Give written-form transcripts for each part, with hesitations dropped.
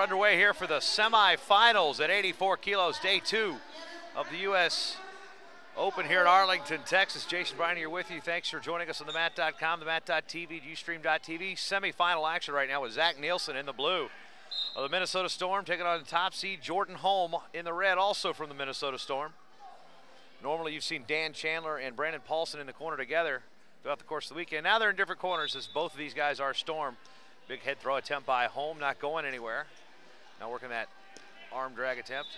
underway here for the semifinals at 84 kilos, day 2 of the U.S. Open here at Arlington, Texas. Jason Bryan here with you. Thanks for joining us on the Mat.com, the Mat.tv, Ustream.tv. Semifinal action right now with Zac Nielsen in the blue of the Minnesota Storm, taking on the top seed Jordan Holm in the red, also from the Minnesota Storm. Normally you've seen Dan Chandler and Brandon Paulson in the corner together throughout the course of the weekend. Now they're in different corners as both of these guys are Storm. Big head throw attempt by Holm, not going anywhere. Now working that arm drag attempt.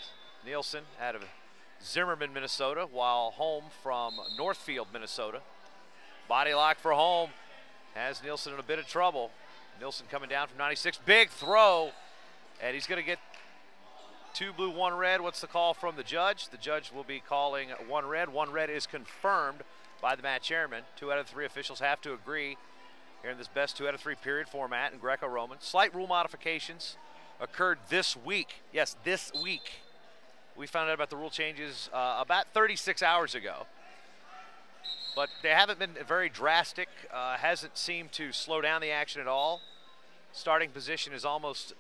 Nielsen out of Zimmerman, Minnesota, while Holm from Northfield, Minnesota. Body lock for Holm has Nielsen in a bit of trouble. Nielsen coming down from 96, big throw, and he's going to get 2 blue, 1 red. What's the call from the judge? The judge will be calling 1 red. 1 red is confirmed by the mat chairman. 2 out of 3 officials have to agree here in this best 2 out of 3 period format in Greco-Roman. Slight rule modifications occurred this week. Yes, this week. We found out about the rule changes about 36 hours ago. But they haven't been very drastic. Hasn't seemed to slow down the action at all. Starting position is almost,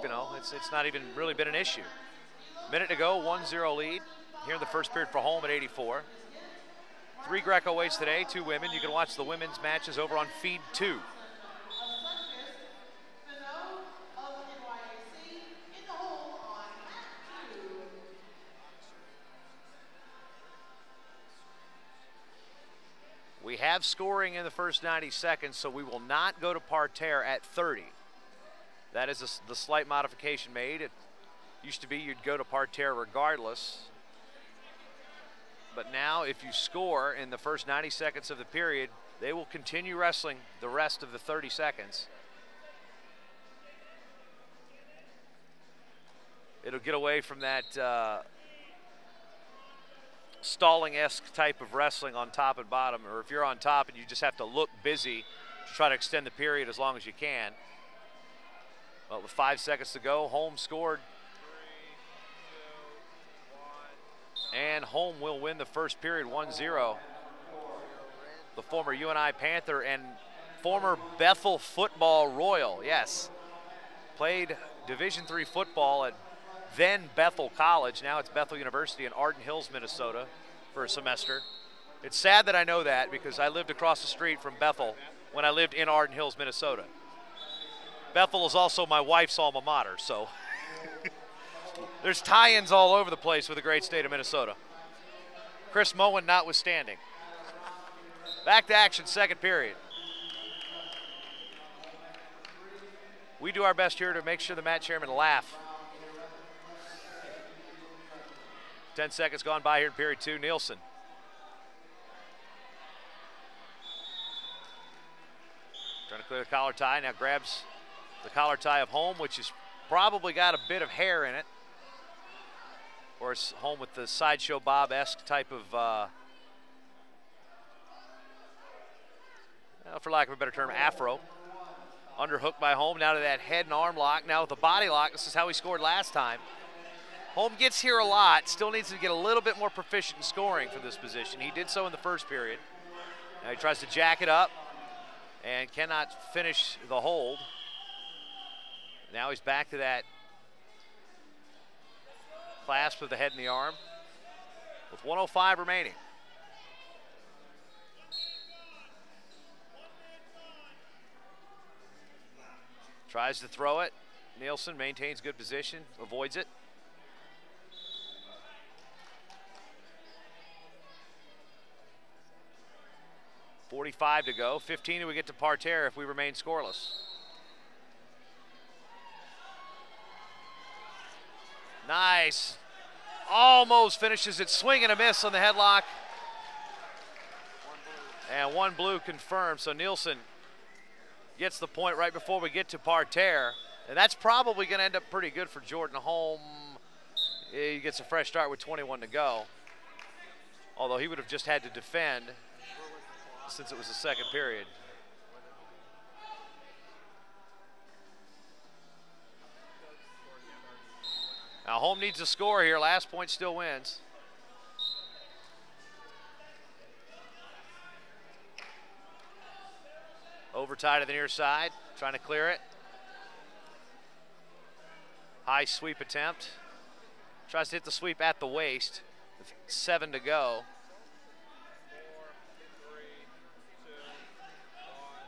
it's not even really been an issue. Minute to go, 1-0 lead here in the first period for Holm at 84. 3 Greco weights today, 2 women. You can watch the women's matches over on Feed 2. We have scoring in the first 90 seconds, so we will not go to parterre at 30. That is the slight modification made. It used to be you'd go to parterre regardless. But now if you score in the first 90 seconds of the period, they will continue wrestling the rest of the 30 seconds. It'll get away from that stalling-esque type of wrestling on top and bottom, or if you're on top and you just have to look busy to try to extend the period as long as you can. Well, with 5 seconds to go, Holm scored. And Holm will win the first period 1-0. The former UNI Panther and former Bethel football Royal, yes. Played Division III football at then Bethel College. Now it's Bethel University in Arden Hills, Minnesota for a semester. It's sad that I know that because I lived across the street from Bethel when I lived in Arden Hills, Minnesota. Bethel is also my wife's alma mater, so there's tie-ins all over the place with the great state of Minnesota. Chris Moen notwithstanding. Back to action, second period. We do our best here to make sure the mat chairmen laugh. 10 seconds gone by here in period 2. Nielsen. Trying to clear the collar tie. Now grabs the collar tie of Holm, which has probably got a bit of hair in it. Or it's Holm with the Sideshow Bob-esque type of, for lack of a better term, afro. Underhook by Holm, now to that head and arm lock. Now with the body lock, this is how he scored last time. Holm gets here a lot, still needs to get a little bit more proficient in scoring for this position. He did so in the first period. Now he tries to jack it up and cannot finish the hold. Now he's back to that clasp of the head and the arm with 1:05 remaining. Tries to throw it. Nielsen maintains good position, avoids it. .45 to go. 15 and we get to parterre if we remain scoreless. Nice. Almost finishes it. Swing and a miss on the headlock. And 1 blue confirmed. So Nielsen gets the point right before we get to parterre. And that's probably going to end up pretty good for Jordan Holm. He gets a fresh start with 21 to go. Although he would have just had to defend since it was the second period. Now Holm needs a score here. Last point still wins. Over tie to the near side, trying to clear it. High sweep attempt. Tries to hit the sweep at the waist with 7 to go.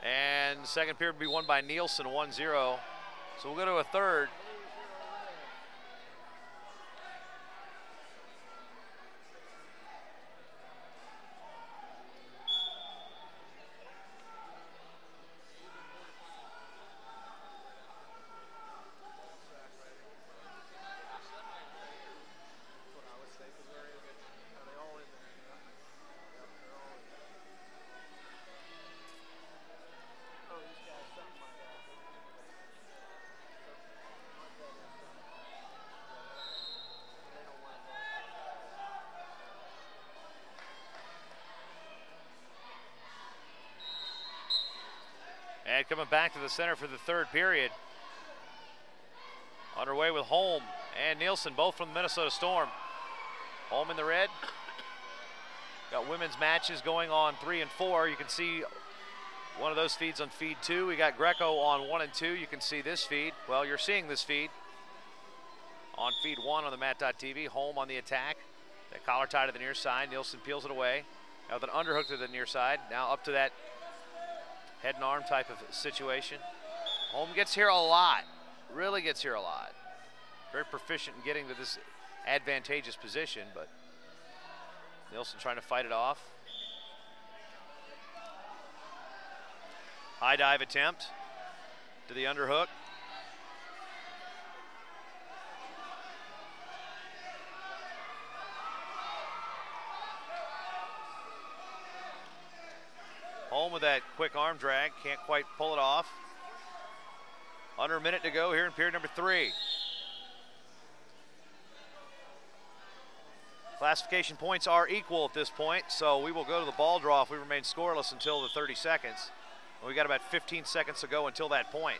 And the second period will be won by Nielsen, 1-0. So we'll go to a third. And coming back to the center for the third period. Underway with Holm and Nielsen, both from the Minnesota Storm. Holm in the red. Got women's matches going on 3 and 4. You can see one of those feeds on feed 2. We got Greco on 1 and 2. You can see this feed. Well, you're seeing this feed on feed 1 on the Mat.tv. Holm on the attack. That collar tie to the near side. Nielsen peels it away. Now with an underhook to the near side. Now up to that head and arm type of situation. Holm gets here a lot, really gets here a lot. Very proficient in getting to this advantageous position, but Nielsen trying to fight it off. High dive attempt to the underhook. Holm with that quick arm drag, can't quite pull it off. Under a minute to go here in period number 3. Classification points are equal at this point, so we will go to the ball draw if we remain scoreless until the 30 seconds. And we got about 15 seconds to go until that point.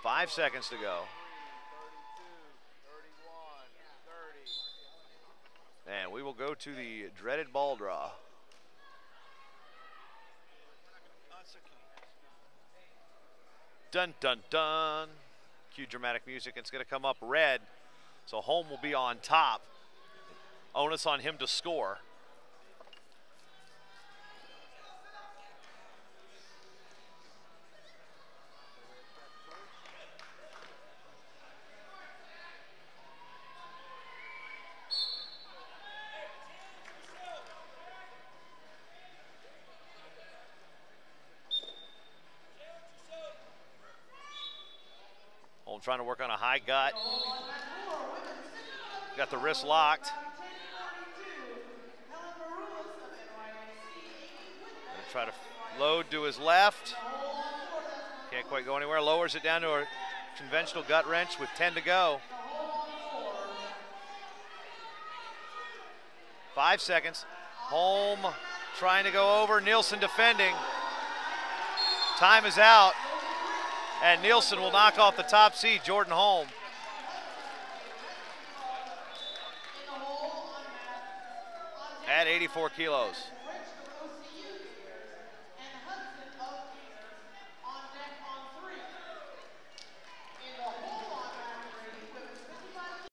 Five seconds to go. And we will go to the dreaded ball draw. Dun, dun, dun. Cue dramatic music. It's going to come up red. So Holm will be on top. Onus on him to score. Holm trying to work on a high gut. Got the wrist locked. Try to load to his left. Can't quite go anywhere. Lowers it down to a conventional gut wrench with 10 to go. 5 seconds. Holm trying to go over. Nielsen defending. Time is out. And Nielsen will knock off the top seed, Jordan Holm. At 84 kilos.